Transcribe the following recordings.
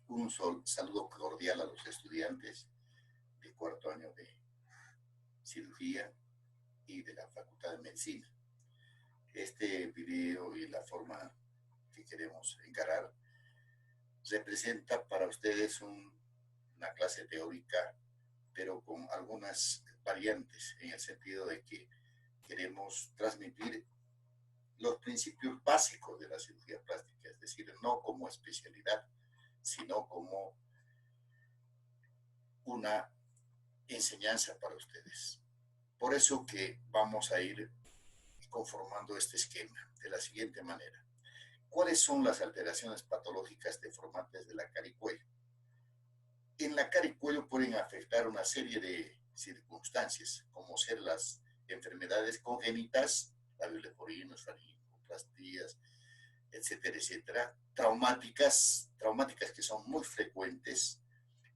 Un saludo cordial a los estudiantes de cuarto año de cirugía y de la Facultad de Medicina. Este video y la forma que queremos encarar representa para ustedes una clase teórica, pero con algunas variantes, en el sentido de que queremos transmitir los principios básicos de la cirugía plástica, es decir, no como especialidad, sino como una enseñanza para ustedes. Por eso que vamos a ir conformando este esquema de la siguiente manera. ¿Cuáles son las alteraciones patológicas deformantes de la cara y cuello? En la cara y cuello pueden afectar una serie de circunstancias, como ser las enfermedades congénitas, labios leporino, faringoplastías, etcétera, etcétera, traumáticas que son muy frecuentes,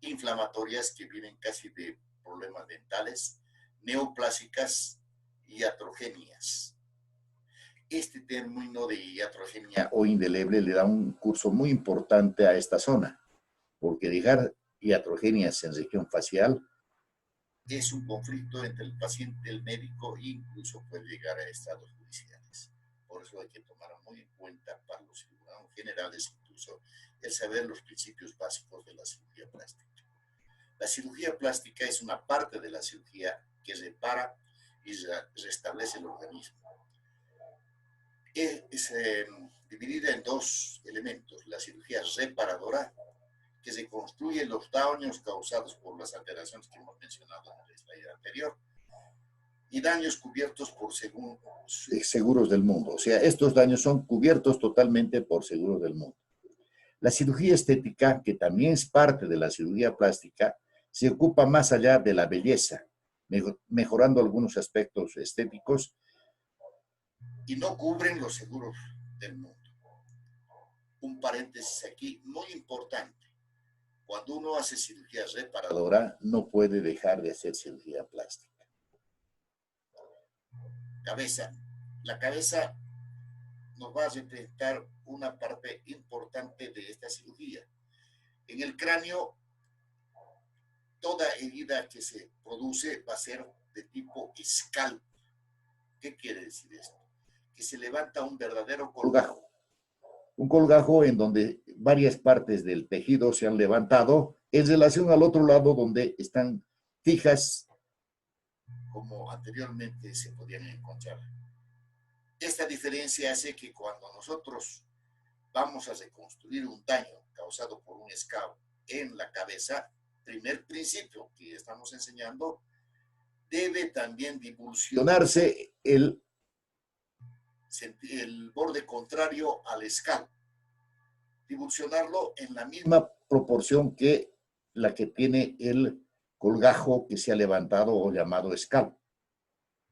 inflamatorias que vienen casi de problemas dentales, neoplásicas y iatrogénias. Este término de iatrogenia o indeleble le da un curso muy importante a esta zona, porque dejar iatrogenias en región facial es un conflicto entre el paciente y el médico e incluso puede llegar a estados judiciales. Por eso hay que tomar muy en cuenta para los cirujanos generales incluso el saber los principios básicos de la cirugía plástica. La cirugía plástica es una parte de la cirugía que repara y restablece el organismo. Es dividida en dos elementos: la cirugía reparadora, que se construye los daños causados por las alteraciones que hemos mencionado en el slide anterior, y daños cubiertos por seguros del mundo. O sea, estos daños son cubiertos totalmente por seguros del mundo. La cirugía estética, que también es parte de la cirugía plástica, se ocupa más allá de la belleza, mejorando algunos aspectos estéticos y no cubren los seguros del mundo. Un paréntesis aquí muy importante: cuando uno hace cirugía reparadora, no puede dejar de hacer cirugía plástica. Cabeza. La cabeza nos va a representar una parte importante de esta cirugía. En el cráneo, toda herida que se produce va a ser de tipo scalp. ¿Qué quiere decir esto? Que se levanta un verdadero colgajo. Un colgajo en donde varias partes del tejido se han levantado en relación al otro lado donde están fijas, como anteriormente se podían encontrar. Esta diferencia hace que cuando nosotros vamos a reconstruir un daño causado por un scalp en la cabeza, primer principio que estamos enseñando, debe también divulsionarse el borde contrario al scalp. Divulsionarlo en la misma proporción que la que tiene el colgajo que se ha levantado o llamado scalp.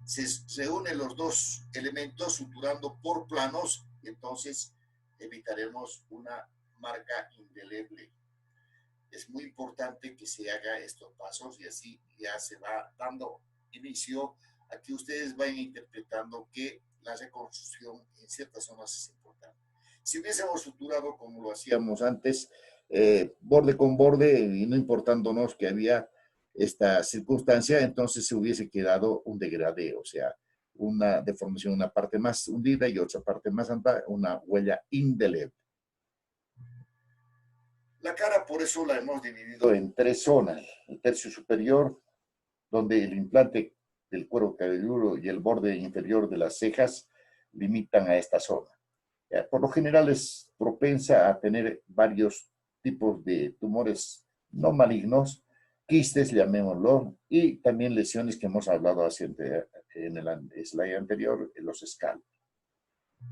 Se reúnen los dos elementos suturando por planos y entonces evitaremos una marca indeleble. Es muy importante que se haga estos pasos y así ya se va dando inicio a que ustedes vayan interpretando que la reconstrucción en ciertas zonas es importante. Si hubiésemos suturado como lo hacíamos antes, borde con borde, y no importándonos que había esta circunstancia, entonces se hubiese quedado un degradé, o sea, una deformación, una parte más hundida y otra parte más alta, una huella indeleble. La cara, por eso la hemos dividido en tres zonas: el tercio superior, donde el implante del cuero cabelludo y el borde inferior de las cejas limitan a esta zona. Por lo general es propensa a tener varios tipos de tumores no malignos, quistes, llamémoslo, y también lesiones que hemos hablado en el slide anterior, en los scalp.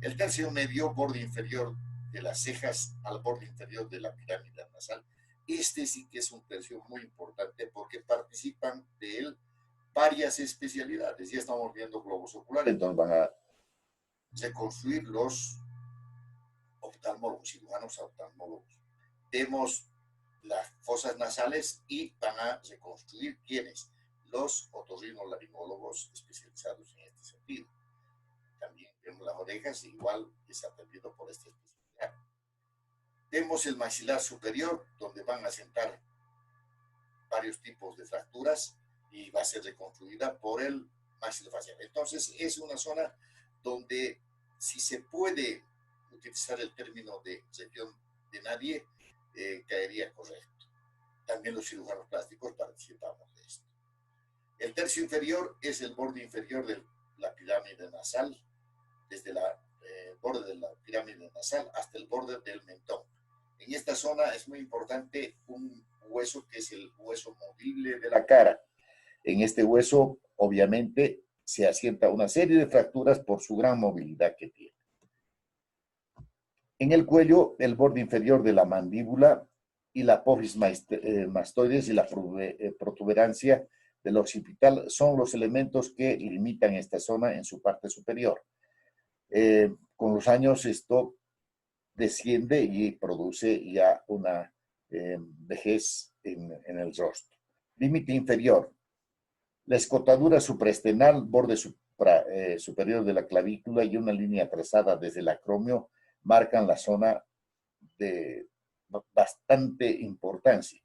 El tercio medio, borde inferior de las cejas al borde inferior de la pirámide nasal. Este sí que es un tercio muy importante porque participan de él varias especialidades. Ya estamos viendo globos oculares, entonces van a reconstruir los oftalmólogos, cirujanos oftalmólogos. Vemos las fosas nasales y van a reconstruir ¿quiénes? Los otorrinolaringólogos especializados en este sentido. También vemos las orejas, igual es atendido por esta especialidad. Vemos el maxilar superior, donde van a sentar varios tipos de fracturas y va a ser reconstruida por el maxilofacial. Entonces, es una zona donde, si se puede utilizar el término de región de nadie, caería correcto. También los cirujanos plásticos participamos de esto. El tercio inferior es el borde inferior de la pirámide nasal, desde el borde de la pirámide nasal hasta el borde del mentón. En esta zona es muy importante un hueso que es el hueso movible de la cara. En este hueso, obviamente, se asienta una serie de fracturas por su gran movilidad que tiene. En el cuello, el borde inferior de la mandíbula y la apófisis mastoides y la protuberancia del occipital son los elementos que limitan esta zona en su parte superior. Con los años esto desciende y produce ya una vejez en el rostro. Límite inferior. La escotadura supraesternal, borde superior de la clavícula y una línea trazada desde el acromio marcan la zona de bastante importancia.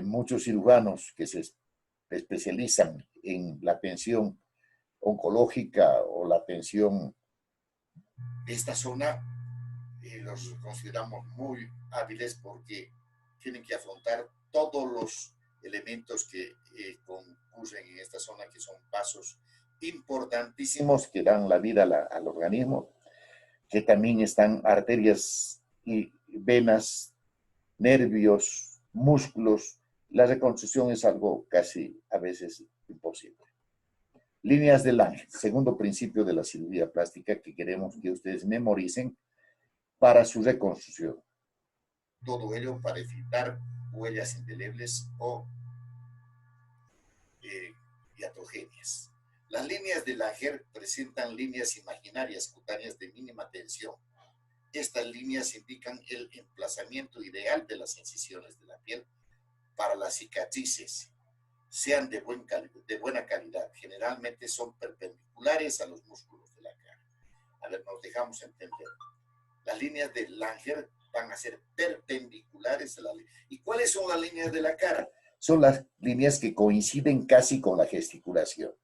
Muchos cirujanos que se especializan en la atención oncológica o la atención de esta zona, los consideramos muy hábiles porque tienen que afrontar todos los elementos que concurren en esta zona, que son pasos importantísimos que dan la vida al organismo, que también están arterias y venas, nervios, músculos. La reconstrucción es algo casi a veces imposible. Líneas de Lange, segundo principio de la cirugía plástica que queremos que ustedes memoricen para su reconstrucción. Todo ello para evitar huellas indelebles o iatrogenias. Las líneas de Langer presentan líneas imaginarias cutáneas de mínima tensión. Estas líneas indican el emplazamiento ideal de las incisiones de la piel para las cicatrices, sean de buena calidad. Generalmente son perpendiculares a los músculos de la cara. A ver, nos dejamos entender. Las líneas de Langer van a ser perpendiculares a la línea. ¿Y cuáles son las líneas de la cara? Son las líneas que coinciden casi con la gesticulación.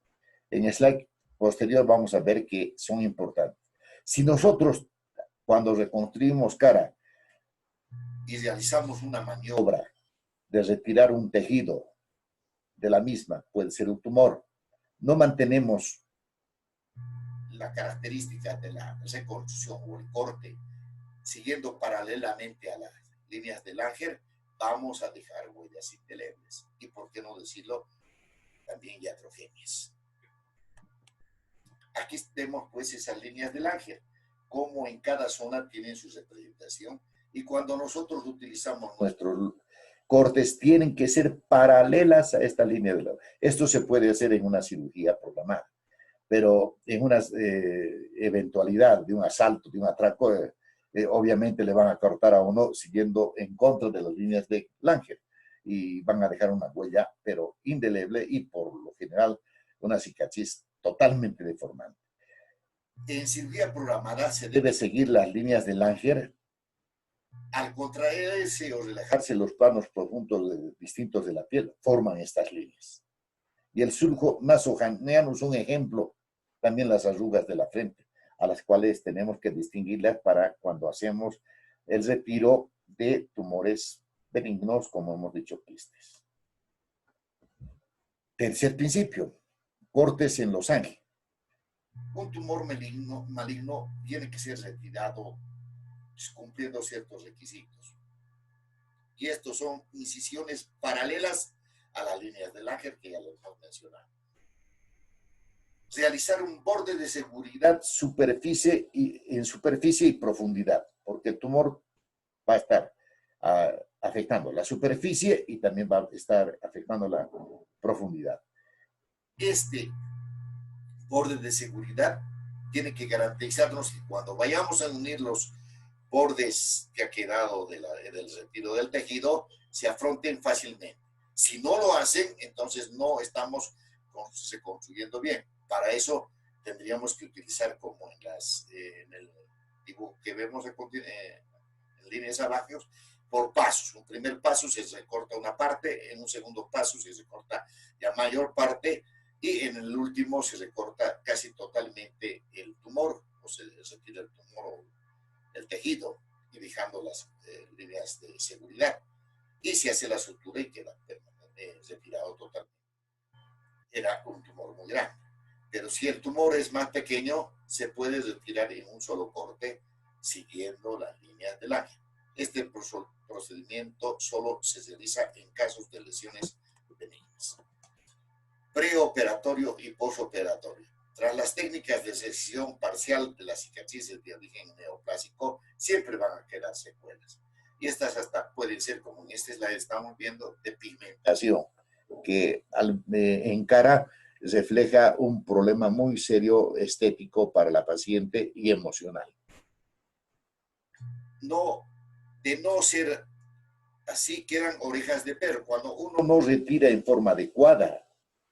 En el slide posterior vamos a ver que son importantes. Si nosotros, cuando reconstruimos cara y realizamos una maniobra de retirar un tejido de la misma, puede ser un tumor, no mantenemos la característica de la reconstrucción o el corte siguiendo paralelamente a las líneas de Langer, vamos a dejar huellas indelebles y, por qué no decirlo, también iatrogenias. Aquí vemos pues esas líneas de Langer, cómo en cada zona tienen su representación, y cuando nosotros utilizamos nuestros cortes tienen que ser paralelas a esta línea de Langer. Esto se puede hacer en una cirugía programada, pero en una eventualidad de un asalto, de un atraco, obviamente le van a cortar a uno siguiendo en contra de las líneas de Langer y van a dejar una huella, pero indeleble y por lo general una cicatriz totalmente deformante. En cirugía programada se debe seguir las líneas de Langer. Al contraerse o relajarse los planos profundos distintos de la piel, forman estas líneas. Y el surco nasoganeano es un ejemplo, también las arrugas de la frente, a las cuales tenemos que distinguirlas para cuando hacemos el retiro de tumores benignos, como hemos dicho, quistes. Tercer principio, cortes en losange. Un tumor maligno tiene que ser retirado cumpliendo ciertos requisitos. Y estos son incisiones paralelas a las líneas de Langer que ya lo hemos mencionado. Realizar un borde de seguridad en superficie y profundidad, porque el tumor va a estar afectando la superficie y también va a estar afectando la profundidad. Este borde de seguridad tiene que garantizarnos que cuando vayamos a unir los bordes que ha quedado del retiro del tejido, se afronten fácilmente. Si no lo hacen, entonces no estamos reconstruyendo bien. Para eso tendríamos que utilizar, como en el dibujo que vemos en en líneas abajo, por pasos. Un primer paso se recorta una parte, en un segundo paso se recorta la mayor parte, y en el último se recorta casi totalmente el tumor, o se retira el tumor o el tejido, y dejando las líneas de seguridad. Y se hace la sutura y queda retirado totalmente. Era un tumor muy grande. Pero si el tumor es más pequeño, se puede retirar en un solo corte siguiendo las líneas del ángel. Este procedimiento solo se realiza en casos de lesiones benignas. Preoperatorio y postoperatorio. Tras las técnicas de sección parcial de las cicatrices de origen neoplásico, siempre van a quedar secuelas. Y estas hasta pueden ser, como en este slide estamos viendo, de pigmentación, que en cara refleja un problema muy serio estético para la paciente y emocional. De no ser así, quedan orejas de perro. Cuando uno no retira en forma adecuada,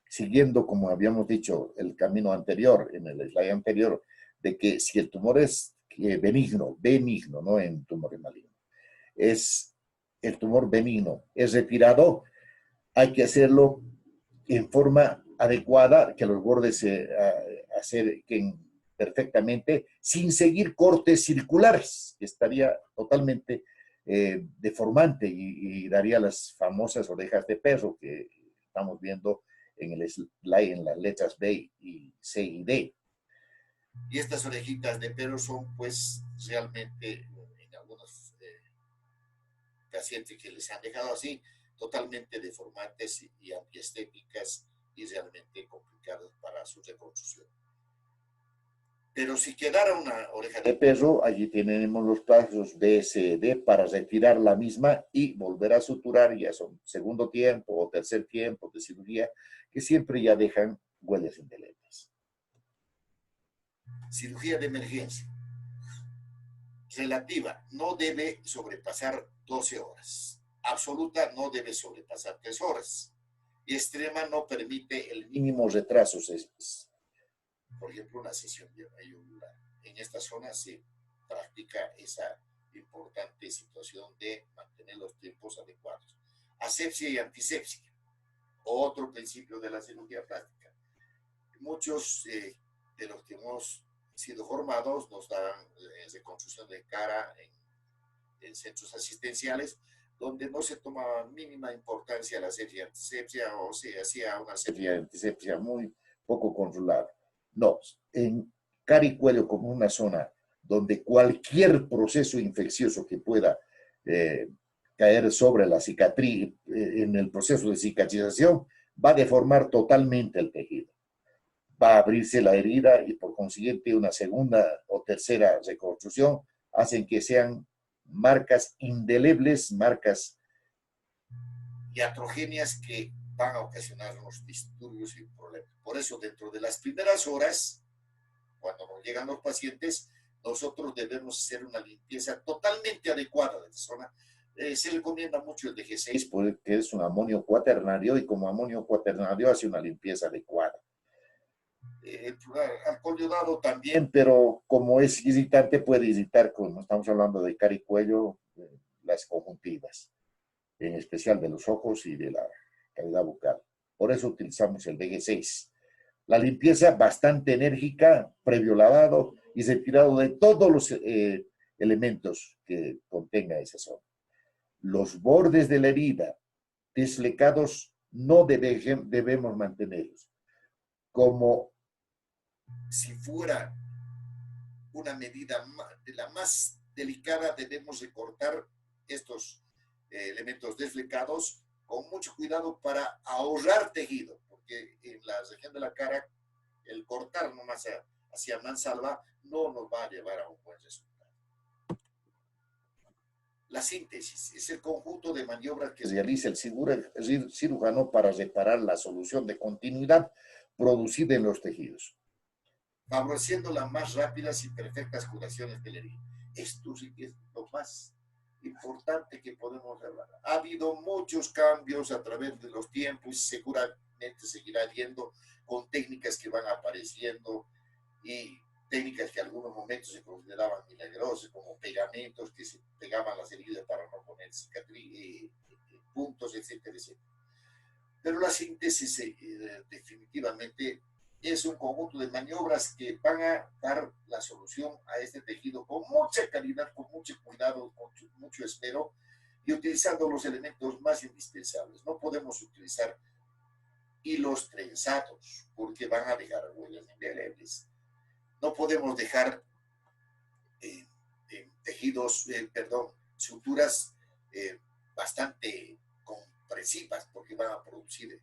siguiendo, como habíamos dicho, el camino anterior, en el slide anterior, de que si el tumor es benigno, no en tumor maligno, es el tumor benigno, es retirado, hay que hacerlo en forma adecuada, que los bordes se acerquen perfectamente, sin seguir cortes circulares, que estaría totalmente deformante y daría las famosas orejas de perro que estamos viendo en el slide en las letras B y C y D. Y estas orejitas de perro son pues realmente en algunos pacientes que les han dejado así, totalmente deformantes y antiestéticas y realmente complicadas para su reconstrucción. Pero si quedara una oreja de perro, allí tenemos los pasos B, C, D para retirar la misma y volver a suturar, ya son segundo tiempo o tercer tiempo de cirugía, que siempre ya dejan huellas indelebles. Cirugía de emergencia. Relativa, no debe sobrepasar 12 horas. Absoluta, no debe sobrepasar 3 horas. Y extrema no permite el mínimo retraso. Por ejemplo, una sesión de ayuda. En esta zona se practica esa importante situación de mantener los tiempos adecuados. Asepsia y antisepsia. Otro principio de la cirugía plástica. Muchos de los que hemos sido formados nos dan reconstrucción de cara en centros asistenciales, donde no se tomaba mínima importancia la asepsia y antisepsia, o se hacía una asepsia y antisepsia muy poco controlada. No, en cara y cuello como una zona donde cualquier proceso infeccioso que pueda caer sobre la cicatriz, en el proceso de cicatrización, va a deformar totalmente el tejido. Va a abrirse la herida y por consiguiente una segunda o tercera reconstrucción hacen que sean marcas indelebles, marcas iatrogéneas que van a ocasionar unos disturbios y problemas. Por eso, dentro de las primeras horas, cuando nos llegan los pacientes, nosotros debemos hacer una limpieza totalmente adecuada de la zona. Se recomienda mucho el DG6 porque es un amonio cuaternario y como amonio cuaternario hace una limpieza adecuada. Alcohol yodado también, pero como es irritante, puede irritar, como estamos hablando de cara y cuello, las conjuntivas, en especial de los ojos y de la cavidad bucal. Por eso utilizamos el DG6. La limpieza bastante enérgica, previo lavado y retirado de todos los elementos que contenga esa zona. Los bordes de la herida desflecados no debemos mantenerlos. Como si fuera una medida de la más delicada, debemos recortar estos elementos desflecados con mucho cuidado para ahorrar tejido, porque en la región de la cara, el cortar nomás hacia mansalva no nos va a llevar a un buen resultado. La síntesis es el conjunto de maniobras que realiza el cirujano para reparar la solución de continuidad producida en los tejidos, favoreciendo las más rápidas y perfectas curaciones de la herida. Esto sí que es lo más importante que podemos hablar. Ha habido muchos cambios a través de los tiempos y seguramente seguirá habiendo con técnicas que van apareciendo y técnicas que en algunos momentos se consideraban milagrosas, como pegamentos que se pegaban las heridas para no poner cicatriz, puntos, etcétera, etcétera. Pero la síntesis definitivamente es un conjunto de maniobras que van a dar la solución a este tejido con mucha calidad, con mucho cuidado, con mucho esmero y utilizando los elementos más indispensables. No podemos utilizar hilos trenzados porque van a dejar huellas indelebles. No podemos dejar suturas bastante compresivas porque van a producir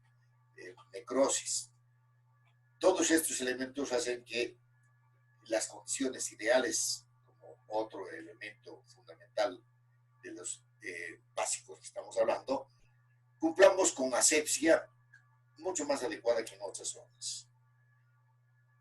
necrosis. Todos estos elementos hacen que las condiciones ideales, como otro elemento fundamental de los básicos que estamos hablando, cumplamos con asepsia mucho más adecuada que en otras zonas.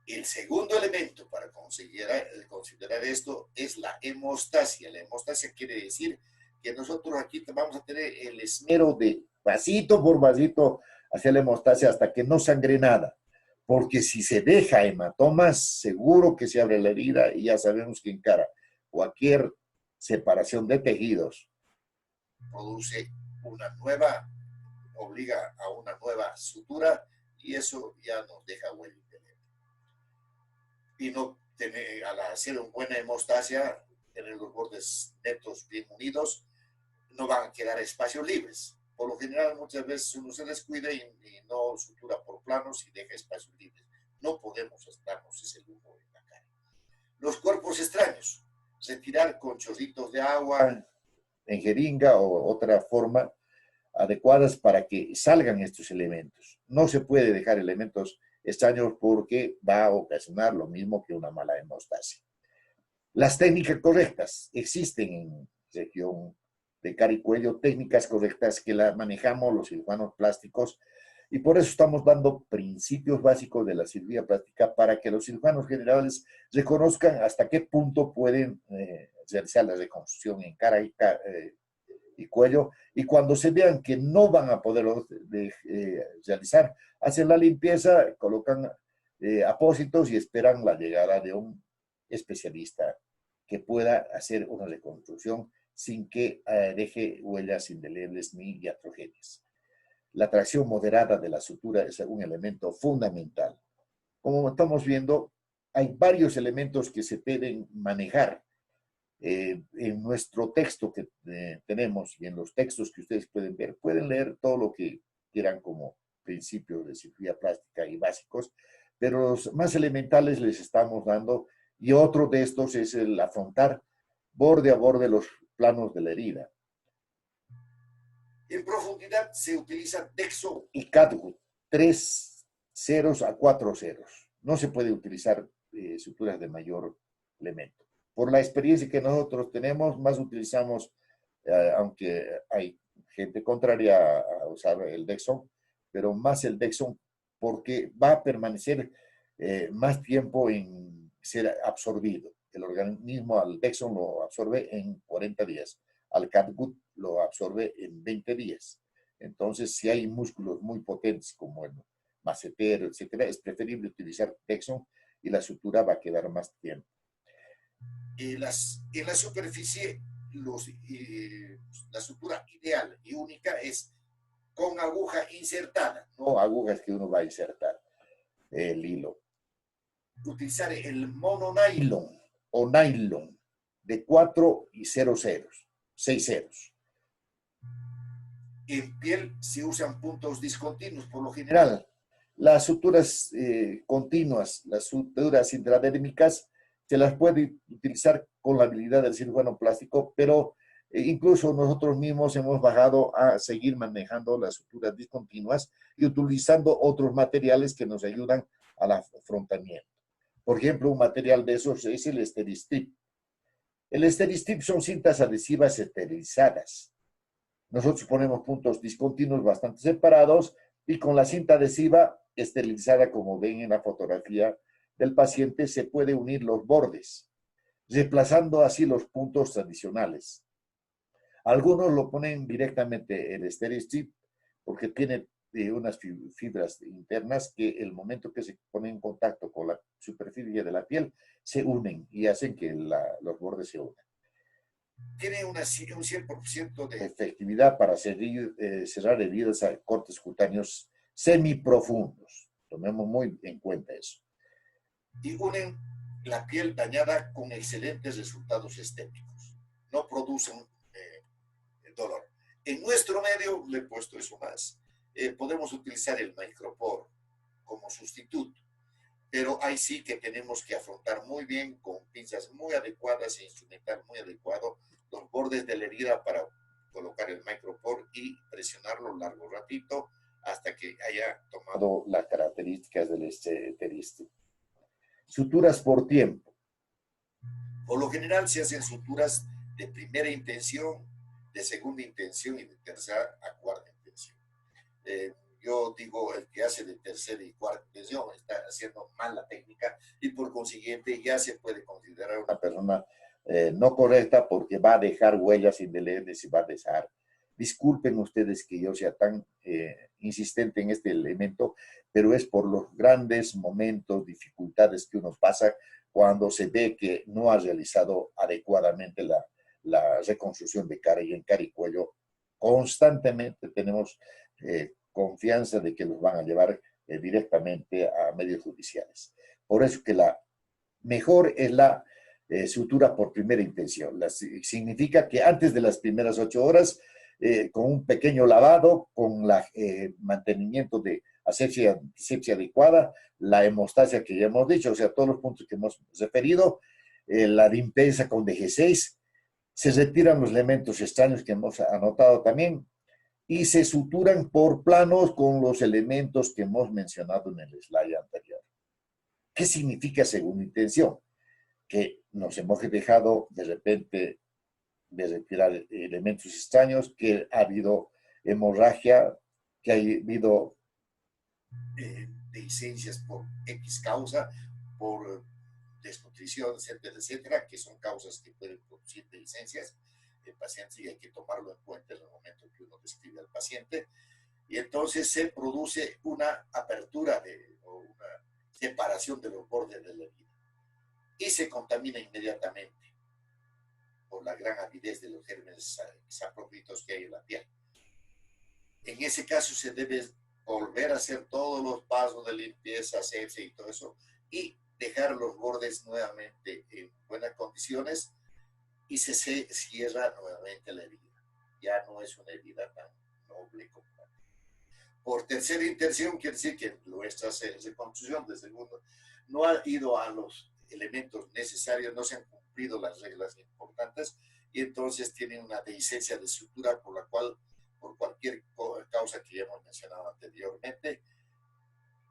El segundo elemento para considerar esto es la hemostasia. La hemostasia quiere decir que nosotros aquí vamos a tener el esmero de vasito por vasito hacia la hemostasia hasta que no sangre nada. Porque si se deja hematomas, seguro que se abre la herida y ya sabemos que encara cualquier separación de tejidos produce obliga a una nueva sutura y eso ya nos deja huella indeleble. Y no tener, al hacer una buena hemostasia, tener los bordes netos bien unidos, no van a quedar espacios libres. Por lo general, muchas veces uno se descuida y no sutura por planos y deja espacios libres. No podemos darnos ese lujo en la cara. Los cuerpos extraños, retirar con chorritos de agua en jeringa o otra forma adecuadas para que salgan estos elementos. No se puede dejar elementos extraños porque va a ocasionar lo mismo que una mala hemostasia. Las técnicas correctas existen en región de cara y cuello, técnicas correctas que las manejamos los cirujanos plásticos y por eso estamos dando principios básicos de la cirugía plástica para que los cirujanos generales reconozcan hasta qué punto pueden realizar la reconstrucción en cara y cuello, y cuando se vean que no van a poder realizar, hacen la limpieza, colocan apósitos y esperan la llegada de un especialista que pueda hacer una reconstrucción sin que deje huellas indelebles ni iatrogenias. La tracción moderada de la sutura es un elemento fundamental. Como estamos viendo, hay varios elementos que se deben manejar en nuestro texto que tenemos y en los textos que ustedes pueden ver. Pueden leer todo lo que quieran como principios de cirugía plástica y básicos, pero los más elementales les estamos dando y otro de estos es el afrontar borde a borde los planos de la herida. En profundidad se utiliza Dexo y Catgut, 3 ceros a 4 ceros. No se puede utilizar suturas de mayor elemento. Por la experiencia que nosotros tenemos, más utilizamos, aunque hay gente contraria a usar el Dexon, pero más el Dexon porque va a permanecer más tiempo en ser absorbido. El organismo al Dexon lo absorbe en 40 días, al Catgut lo absorbe en 20 días. Entonces, si hay músculos muy potentes como el macetero, etcétera, es preferible utilizar Dexon y la sutura va a quedar más tiempo. En la superficie, la sutura ideal y única es con aguja insertada, no agujas que uno va a insertar el hilo. Utilizar el mononylon o nylon de 4 y 0 ceros, 6 ceros. En piel se usan puntos discontinuos por lo general. Las suturas continuas, las suturas intradérmicas, se las puede utilizar con la habilidad del cirujano plástico, pero incluso nosotros mismos hemos bajado a seguir manejando las suturas discontinuas y utilizando otros materiales que nos ayudan al afrontamiento. Por ejemplo, un material de esos es el Steri-Strip. El Steri-Strip son cintas adhesivas esterilizadas. Nosotros ponemos puntos discontinuos bastante separados y con la cinta adhesiva esterilizada, como ven en la fotografía del paciente, se puede unir los bordes, reemplazando así los puntos tradicionales. Algunos lo ponen directamente el Steri-Strip porque tiene de unas fibras internas que el momento que se ponen en contacto con la superficie de la piel se unen y hacen que los bordes se unan. Tiene un 100% de efectividad para cerrar heridas a cortes cutáneos semiprofundos. Tomemos muy en cuenta eso. Y unen la piel dañada con excelentes resultados estéticos. No producen dolor. En nuestro medio, le he puesto eso más, podemos utilizar el micropor como sustituto, pero ahí sí que tenemos que afrontar muy bien con pinzas muy adecuadas e instrumental muy adecuado los bordes de la herida para colocar el micropor y presionarlo un largo ratito hasta que haya tomado las características del esterismo. Suturas por tiempo. Por lo general se hacen suturas de primera intención, de segunda intención y de tercera a cuarta intención. Yo digo, el que hace de tercera y cuarta intención está haciendo mal la técnica y por consiguiente ya se puede considerar una persona no correcta porque va a dejar huellas indelebles y va a dejar. Disculpen ustedes que yo sea tan insistente en este elemento, pero es por los grandes momentos, dificultades que uno pasa cuando se ve que no ha realizado adecuadamente la reconstrucción de cara, y en cara y cuello constantemente tenemos confianza de que nos van a llevar directamente a medios judiciales. Por eso que la mejor es la sutura por primera intención. Significa que antes de las primeras 8 horas, con un pequeño lavado, con el mantenimiento de asepsia adecuada, la hemostasia que ya hemos dicho, o sea, todos los puntos que hemos referido, la limpieza con DG6, se retiran los elementos extraños que hemos anotado también y se suturan por planos con los elementos que hemos mencionado en el slide anterior. ¿Qué significa segunda intención? Que nos hemos dejado de repente de retirar elementos extraños, que ha habido hemorragia, que ha habido dehiscencias por X causa, por desnutrición, etcétera, etcétera, que son causas que pueden producir dehiscencias en pacientes y hay que tomarlo en cuenta en el momento que uno describe al paciente. Y entonces se produce una apertura o una separación de los bordes de la herida y se contamina inmediatamente por la gran avidez de los gérmenes saprófitos que hay en la piel. En ese caso se debe volver a hacer todos los pasos de limpieza, asepsia y todo eso, y dejar los bordes nuevamente en buenas condiciones y se cierra nuevamente la herida. Ya no es una herida tan noble como la. Por tercera intención quiere decir que nuestra reconstrucción de segundo no ha ido a los elementos necesarios, no se han cumplido las reglas importantes y entonces tienen una dehiscencia de sutura por la cual, por cualquier causa que ya hemos mencionado anteriormente,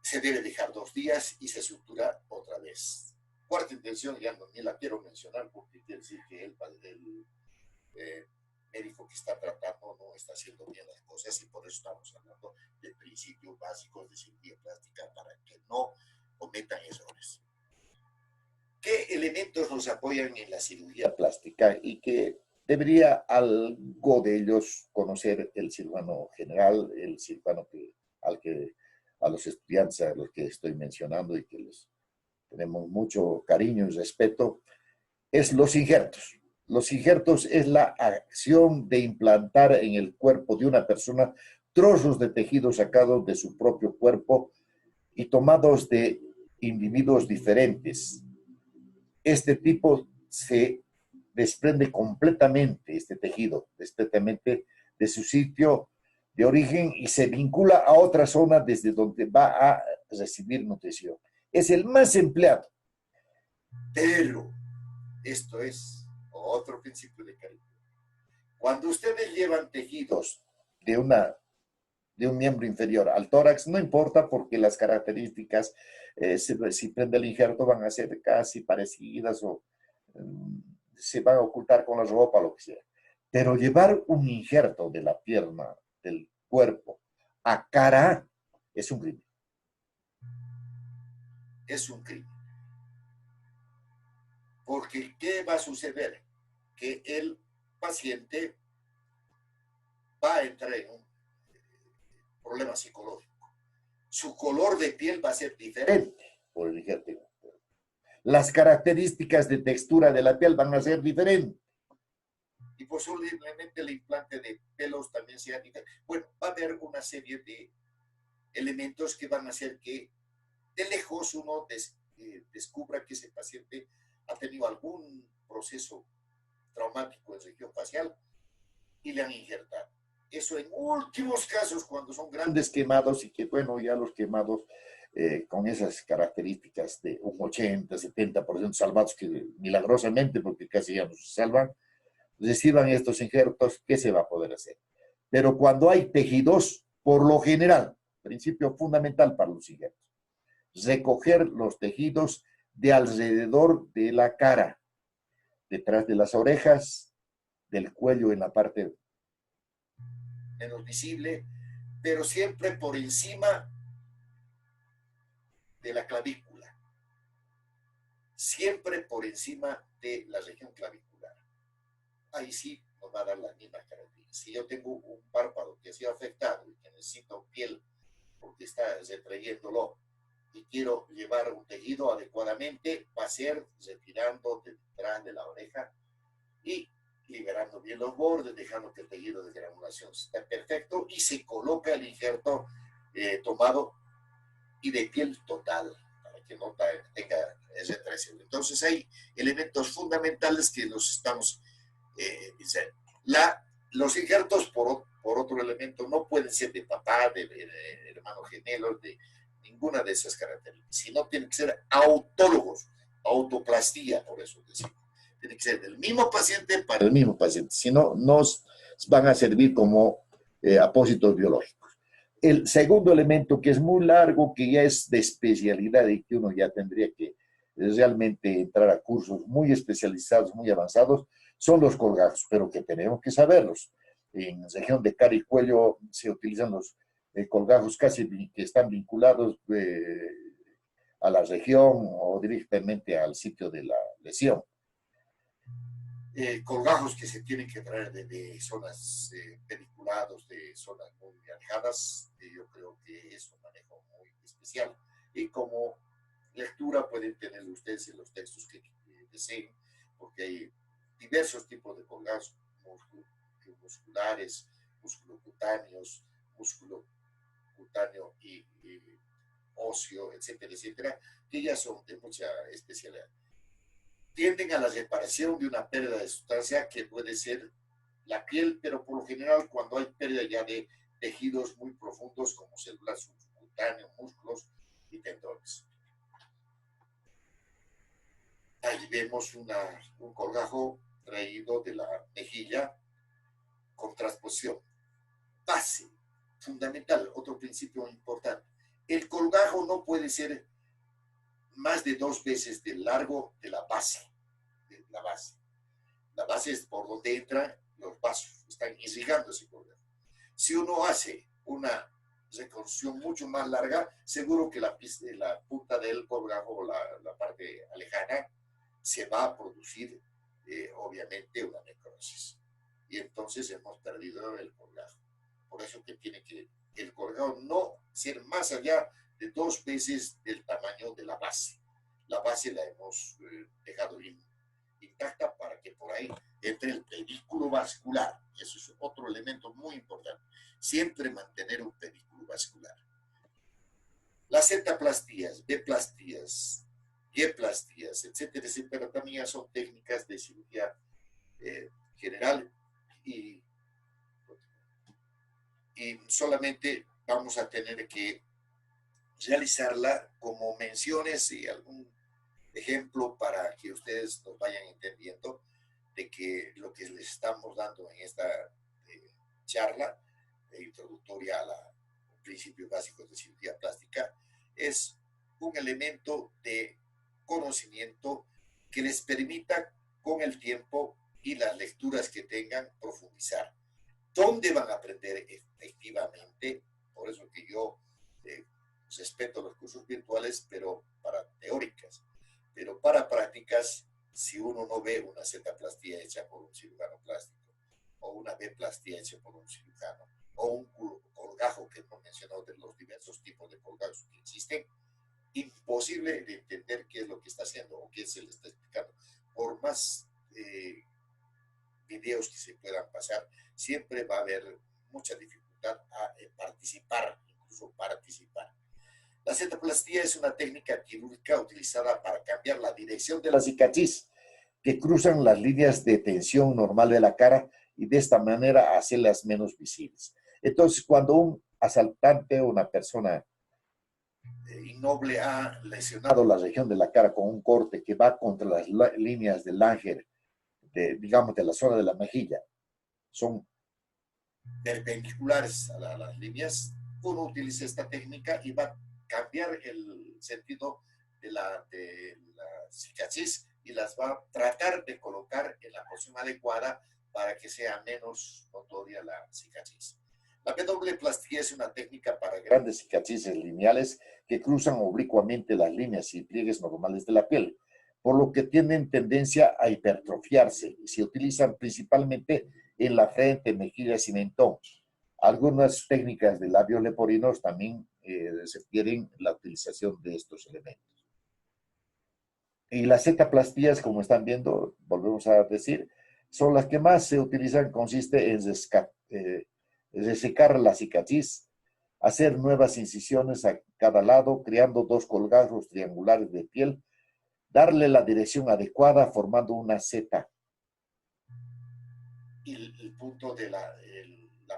se debe dejar 2 días y se sutura otra vez. Cuarta intención, ya no, ni la quiero mencionar porque quiere decir que el médico que está tratando no está haciendo bien las cosas y por eso estamos hablando de principios básicos de cirugía plástica para que no cometan errores. ¿Qué elementos nos apoyan en la cirugía plástica y que debería algo de ellos conocer el cirujano general, el cirujano a los estudiantes a los que estoy mencionando y que les tenemos mucho cariño y respeto? Es los injertos. Los injertos es la acción de implantar en el cuerpo de una persona trozos de tejido sacados de su propio cuerpo y tomados de individuos diferentes. Este tipo se desprende completamente, este tejido, completamente de su sitio de origen y se vincula a otra zona desde donde va a recibir nutrición. Es el más empleado. Pero esto es otro principio de calidad. Cuando ustedes llevan tejidos de un miembro inferior al tórax, no importa porque las características, si prende el injerto, van a ser casi parecidas o se van a ocultar con la ropa, lo que sea. Pero llevar un injerto de la pierna, del cuerpo, a cara, es un crimen. Es un crimen. Porque, ¿qué va a suceder? Que el paciente va a entrar en un problema psicológico. Su color de piel va a ser diferente por el injerto. Las características de textura de la piel van a ser diferentes. Y posiblemente el implante de pelos también sea diferente. Bueno, va a haber una serie de elementos que van a hacer que de lejos uno descubra que ese paciente ha tenido algún proceso traumático en región facial y le han injertado. Eso en últimos casos, cuando son grandes quemados, y que bueno, ya los quemados con esas características de un 80, 70% salvados, que milagrosamente, porque casi ya no se salvan, reciban estos injertos, ¿qué se va a poder hacer? Pero cuando hay tejidos, por lo general, principio fundamental para los injertos, recoger los tejidos de alrededor de la cara, detrás de las orejas, del cuello en la parte menos visible, pero siempre por encima de la clavícula, siempre por encima de la región clavicular. Ahí sí nos va a dar la misma característica. Si yo tengo un párpado que ha sido afectado y que necesito piel porque está retrayéndolo y quiero llevar un tejido adecuadamente, va a ser retirando detrás de la oreja y liberando bien los bordes, dejando que el tejido de granulación esté perfecto y se coloca el injerto tomado y de piel total para que no tenga retracción. Entonces hay elementos fundamentales que los estamos diciendo. Los injertos, por otro elemento, no pueden ser de papá, de hermanos gemelos, de ninguna de esas características, sino tienen que ser autólogos, autoplastía, por eso decimos. Tiene que ser del mismo paciente para el mismo paciente, si no, nos van a servir como apósitos biológicos. El segundo elemento, que es muy largo, que ya es de especialidad y que uno ya tendría que realmente entrar a cursos muy especializados, muy avanzados, son los colgajos, pero que tenemos que saberlos. En la región de cara y cuello se utilizan los colgajos casi que están vinculados a la región o directamente al sitio de la lesión. Colgajos que se tienen que traer de zonas peniculados, de zonas muy alejadas, yo creo que es un manejo muy especial. Y como lectura pueden tener ustedes en los textos que deseen, porque hay diversos tipos de colgajos musculares, musculocutáneos, músculo cutáneo y óseo, etcétera, etcétera, que ya son de mucha especialidad. Tienden a la reparación de una pérdida de sustancia que puede ser la piel, pero por lo general cuando hay pérdida ya de tejidos muy profundos como células subcutáneas, músculos y tendones. Ahí vemos un colgajo traído de la mejilla con transposición. Base, fundamental, otro principio importante. El colgajo no puede ser más de 2 veces del largo de la base. La base es por donde entran los vasos, están irrigando ese colgajo. Si uno hace una reconstrucción mucho más larga, seguro que la punta del colgajo, la parte alejana, se va a producir obviamente una necrosis. Y entonces hemos perdido el colgajo. Por eso que tiene que el colgajo no ser más allá de 2 veces del tamaño de la base. La base la hemos dejado intacta para que por ahí entre el pedículo vascular. Eso es otro elemento muy importante. Siempre mantener un pedículo vascular. Las Z-plastías, B-plastías, Y-plastías, etcétera, etcétera, también son técnicas de cirugía general y solamente vamos a tener que realizarla como menciones y algún ejemplo para que ustedes nos vayan entendiendo de que lo que les estamos dando en esta charla introductoria a los principios básicos de cirugía plástica es un elemento de conocimiento que les permita con el tiempo y las lecturas que tengan profundizar. ¿Dónde van a aprender efectivamente? Por eso que yo respeto los cursos virtuales, pero para teóricas. Pero para prácticas, si uno no ve una Z-plastía hecha por un cirujano plástico, o una B-plastía hecha por un cirujano, o un colgajo que no mencioné, mencionó de los diversos tipos de colgados que existen, imposible de entender qué es lo que está haciendo o qué se le está explicando. Por más videos que se puedan pasar, siempre va a haber mucha dificultad a participar, incluso participar. La cetoplastía es una técnica quirúrgica utilizada para cambiar la dirección de la cicatriz que cruzan las líneas de tensión normal de la cara y de esta manera hacerlas menos visibles. Entonces, cuando un asaltante o una persona innoble ha lesionado la región de la cara con un corte que va contra las líneas del Langer, digamos, de la zona de la mejilla, son perpendiculares a las líneas, uno utiliza esta técnica y va a cambiar el sentido de la cicatriz y las va a tratar de colocar en la posición adecuada para que sea menos notoria la cicatriz. La W-plastía es una técnica para grandes cicatrices lineales que cruzan oblicuamente las líneas y pliegues normales de la piel, por lo que tienen tendencia a hipertrofiarse y se utilizan principalmente en la frente, mejillas y mentón. Algunas técnicas de labios leporinos también requieren la utilización de estos elementos. Y las zetaplastías, como están viendo, volvemos a decir, son las que más se utilizan, consiste en resecar la cicatriz, hacer nuevas incisiones a cada lado, creando dos colgajos triangulares de piel, darle la dirección adecuada formando una zeta. Y el punto de la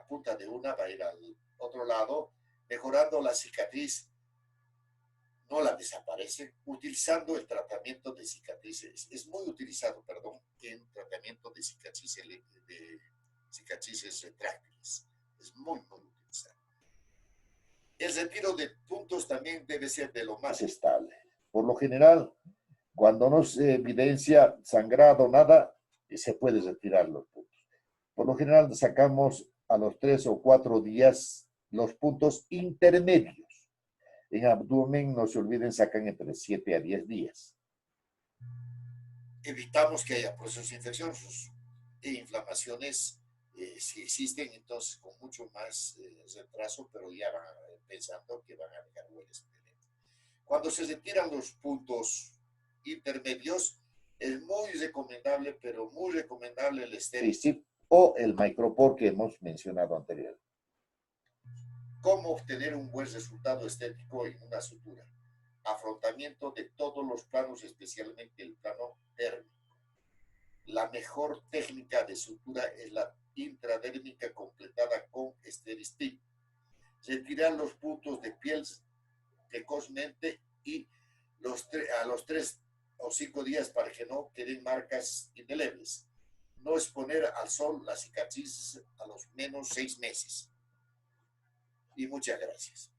punta de una va a ir al otro lado, mejorando la cicatriz. No la desaparece, utilizando el tratamiento de cicatrices. Es muy utilizado, perdón, en tratamiento de cicatrices retráctiles. Es muy, muy utilizado. El retiro de puntos también debe ser de lo más estable. Por lo general, cuando no se evidencia sangrado, nada, se puede retirar los puntos. Por lo general, sacamos a los 3 o 4 días los puntos intermedios. En abdomen, no se olviden, sacan entre 7 a 10 días. Evitamos que haya procesos infecciosos e inflamaciones, si existen, entonces con mucho más retraso, pero ya van pensando que van a dejar huellas. Cuando se retiran los puntos intermedios, es muy recomendable, pero muy recomendable el Steri-Zip o el Micropore que hemos mencionado anteriormente. ¿Cómo obtener un buen resultado estético en una sutura? Afrontamiento de todos los planos, especialmente el plano térmico. La mejor técnica de sutura es la intradérmica completada con Steri-Zip. Retirar los puntos de piel precozmente y a los 3 o 5 días para que no queden marcas indelebles. No exponer al sol las cicatrices a los menos 6 meses. Y muchas gracias.